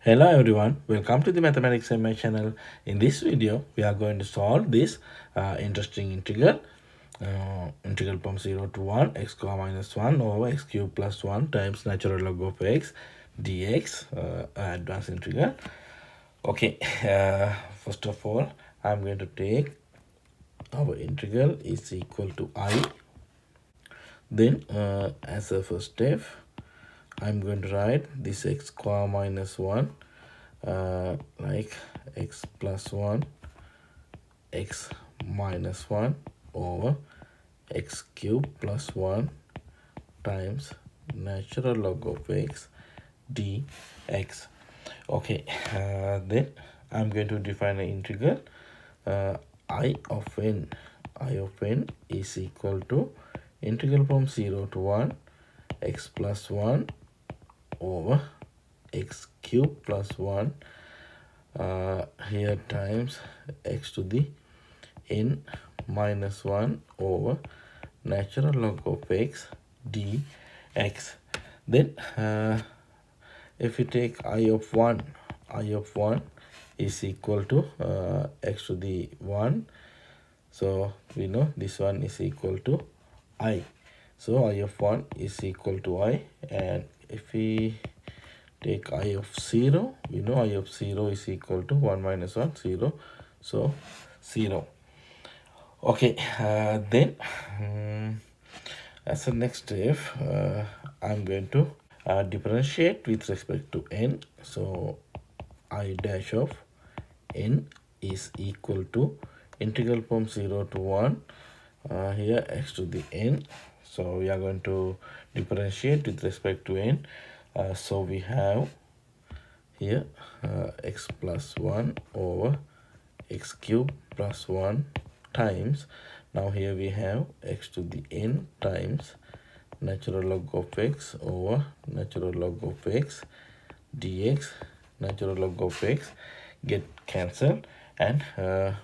Hello everyone, welcome to the Mathematics and My channel. In this video, we are going to solve this interesting integral. Integral from 0 to 1 x square minus 1 over x cube plus 1 times natural log of x dx, advanced integral. Okay, first of all, I'm going to take our integral is equal to I. Then as a first step, I'm going to write this x square minus 1 like x plus 1 x minus 1 over x cube plus 1 times natural log of x dx. Okay, then I'm going to define an integral. I of n is equal to integral from 0 to 1 x plus 1 over x cube plus 1 here times x to the n minus 1 over natural log of x dx. Then if we take I of 1 is equal to x to the 1, so we know this one is equal to I. So I of 1 is equal to I, and if we take I of 0, we know I of 0 is equal to 1 minus 1, 0. So 0. Okay, then as a next step, I'm going to differentiate with respect to n. So I dash of n is equal to integral from 0 to 1, here x to the n. So we are going to differentiate with respect to n. So we have here x plus 1 over x cube plus 1 times, now here we have x to the n times natural log of x over natural log of x dx. Natural log of x get cancelled, and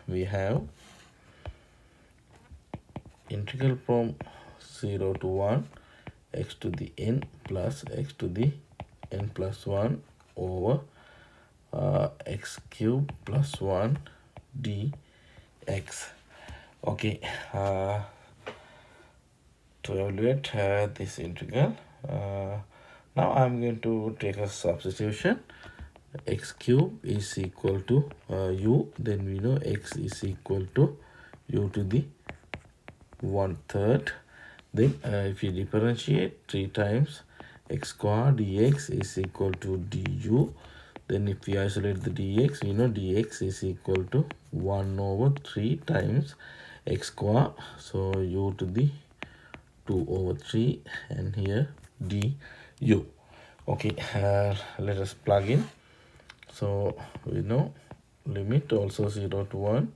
we have integral from 0 to 1 x to the n plus x to the n plus 1 over x cube plus 1 dx. Okay, to evaluate this integral, now I'm going to take a substitution. X cube is equal to u, then we know x is equal to u to the 1/3. Then if you differentiate 3 times x square dx is equal to du. Then if we isolate the dx, we know dx is equal to 1 over 3 times x square. So u to the 2 over 3, and here du. Okay, let us plug in. So we know limit also 0 to 1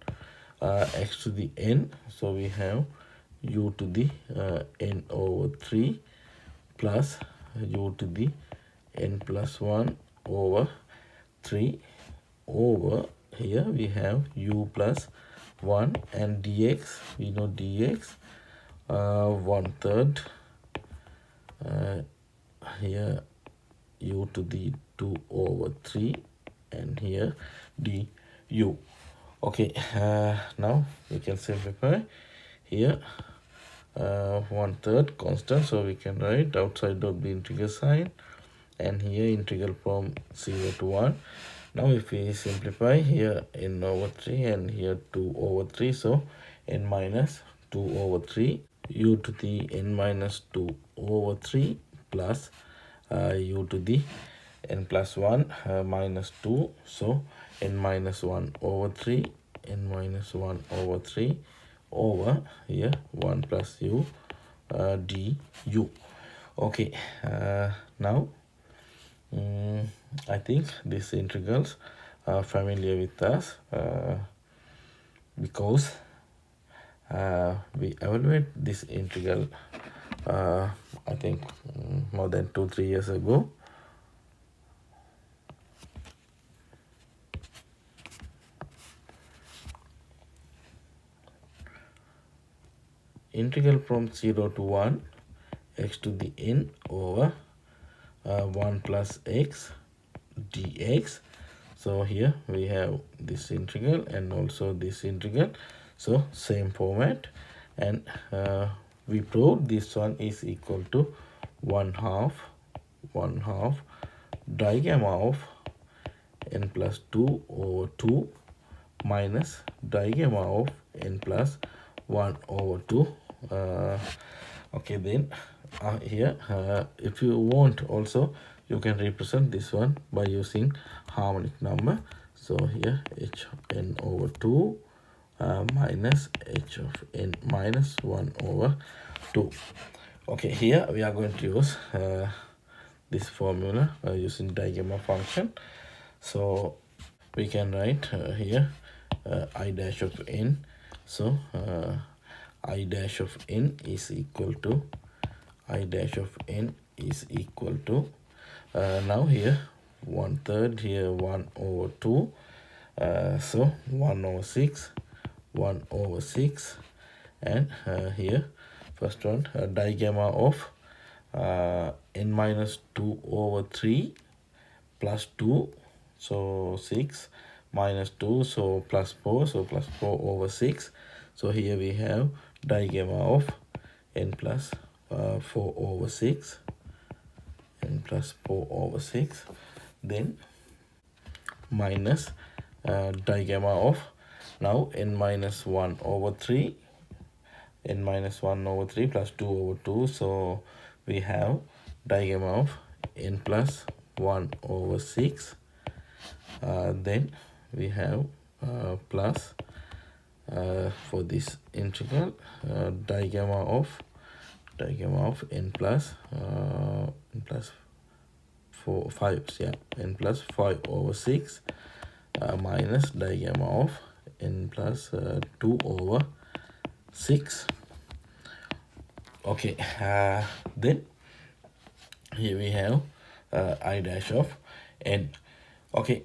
x to the n. So we have u to the n over 3 plus u to the n plus 1 over 3 over here we have u plus 1, and dx, we know dx 1/3, here u to the 2 over 3, and here du. Okay, now we can simplify. Here 1/3 constant, so we can write outside of the integral sign, and here integral from 0 to 1. Now if we simplify, here n over 3 and here 2 over 3, so n minus 2 over 3, u to the n minus 2 over 3 plus u to the n plus 1 minus 2, so n minus 1 over 3, n minus 1 over 3 over here 1 plus u du. Okay, now I think these integrals are familiar with us because we evaluate this integral I think more than 2-3 years ago. Integral from 0 to 1 x to the n over 1 plus x dx. So here we have this integral and also this integral, so same format, and we proved this one is equal to 1/2 digamma of n plus 2 over 2 minus digamma of n plus 1 over 2. Okay, then here if you want also, you can represent this one by using harmonic number. So here h of n over 2 minus h of n minus 1 over 2. Okay, here we are going to use this formula using digamma function. So we can write here I dash of n. So I dash of n is equal to now here 1/3, here 1 over 2, so 1 over 6, and here first one digamma of n minus 2 over 3 plus 2, so 6 minus 2, so plus 4, so plus 4 over 6. So here we have digamma of n plus 4 over 6, then minus digamma of now n minus 1 over 3, plus 2 over 2, so we have digamma of n plus 1 over 6, then we have plus for this integral digamma of n plus 5 over 6 minus digamma of n plus 2 over 6. Okay, then here we have I dash of n. Okay,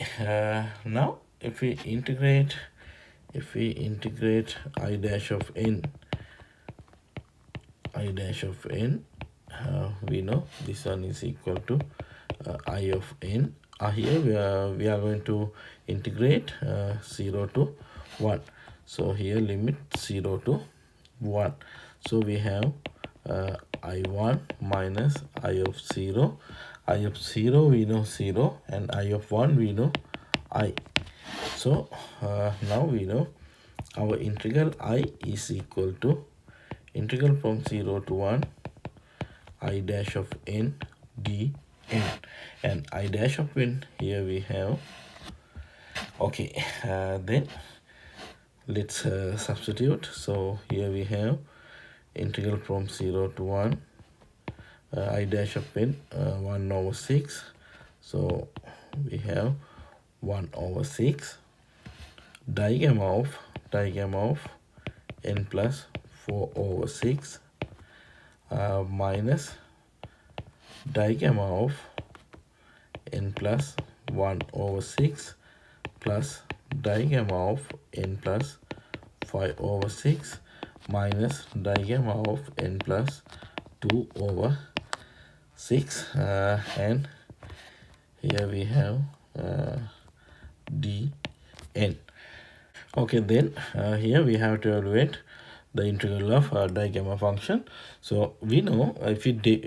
now if we integrate I dash of n, we know this one is equal to I of n. Here we are going to integrate 0 to 1. So here limit 0 to 1. So we have I1 minus I of 0. I of 0 we know 0, and I of 1 we know I. So now we know our integral I is equal to integral from 0 to 1 I dash of n dn, and I dash of n here we have. Okay, then let's substitute. So here we have integral from 0 to 1 I dash of n 1 over 6, so we have 1 over 6 digamma of n plus 4 over 6 minus digamma of n plus 1 over 6 plus digamma of n plus 5 over 6 minus digamma of n plus 2 over 6, and here we have dn. Okay, then here we have to evaluate the integral of digamma function. So we know if we take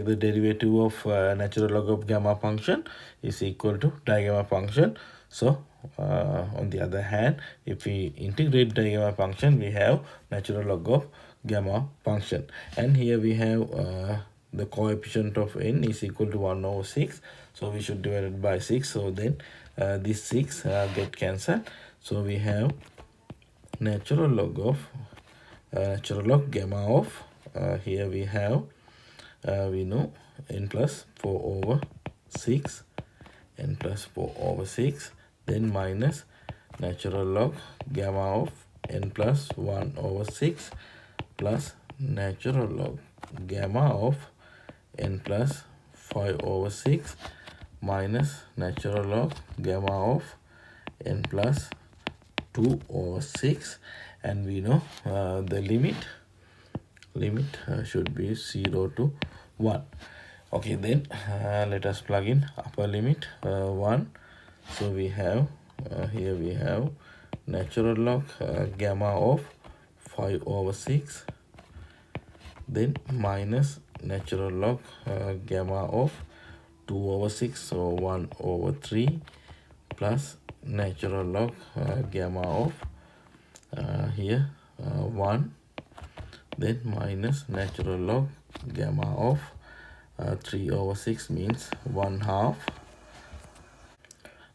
the derivative of natural log of gamma function is equal to digamma function. So on the other hand, if we integrate digamma function, we have natural log of gamma function, and here we have the coefficient of n is equal to 1 over 6, so we should divide it by 6. So then this 6 get cancelled, so we have natural log gamma of here we have we know n plus 4 over 6, then minus natural log gamma of n plus 1 over 6 plus natural log gamma of n plus 5 over 6 minus natural log gamma of n plus 2 over 6, and we know the limit should be 0 to 1. Okay, then let us plug in upper limit 1. So we have here we have natural log gamma of 5 over 6, then minus natural log gamma of 2 over 6, so 1 over 3, plus natural log gamma of here 1, then minus natural log gamma of 3 over 6 means 1/2.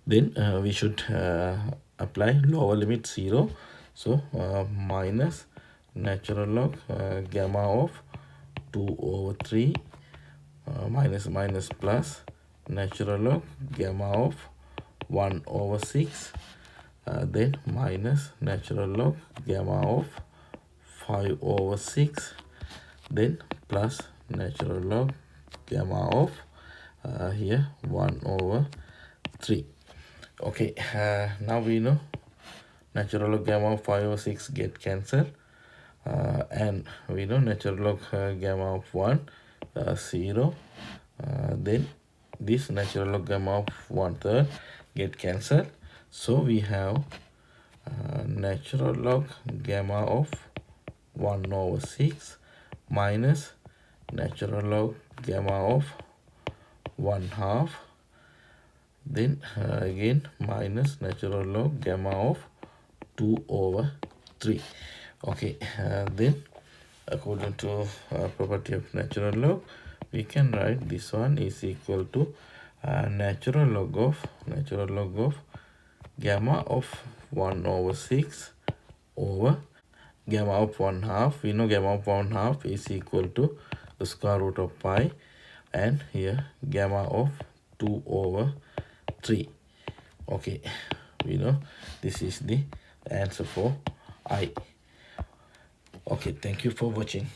Then we should apply lower limit 0. So minus natural log gamma of 2 over 3 minus minus plus natural log gamma of 1 over 6, then minus natural log gamma of 5 over 6, then plus natural log gamma of here 1 over 3. Okay, now we know natural log gamma of 5 over 6 get cancelled, and we know natural log gamma of 1 0, then this natural log gamma of 1/3 get cancelled. So we have natural log gamma of 1 over 6 minus natural log gamma of 1/2, then again minus natural log gamma of 2 over 3. Okay, then according to property of natural log, we can write this one is equal to natural log of gamma of 1 over 6 over gamma of 1/2. We know gamma of 1/2 is equal to the square root of pi, and here gamma of 2 over 3. Okay, we know this is the answer for I. Okay, thank you for watching.